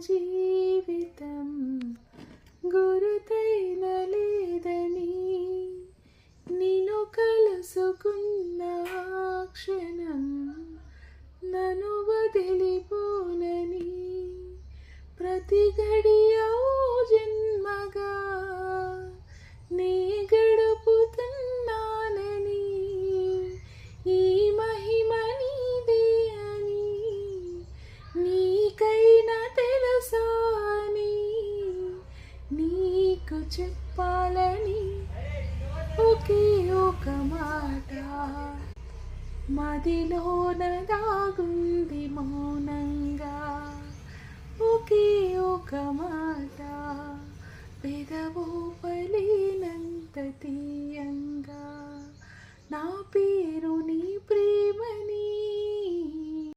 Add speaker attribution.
Speaker 1: జీవితం గురుతైన లేదని నిన్ను కలుసుకున్న క్షణం నన్ను వదిలిపోనని ప్రతి గడియో జన్మగా నీ గడుపుతున్నానని ఈ మహిమ నీదే అని నీకైనా తెలుసా అని నీకు చెప్పాలని ఒకే ఒక మాట మదిలోన దాగుంది.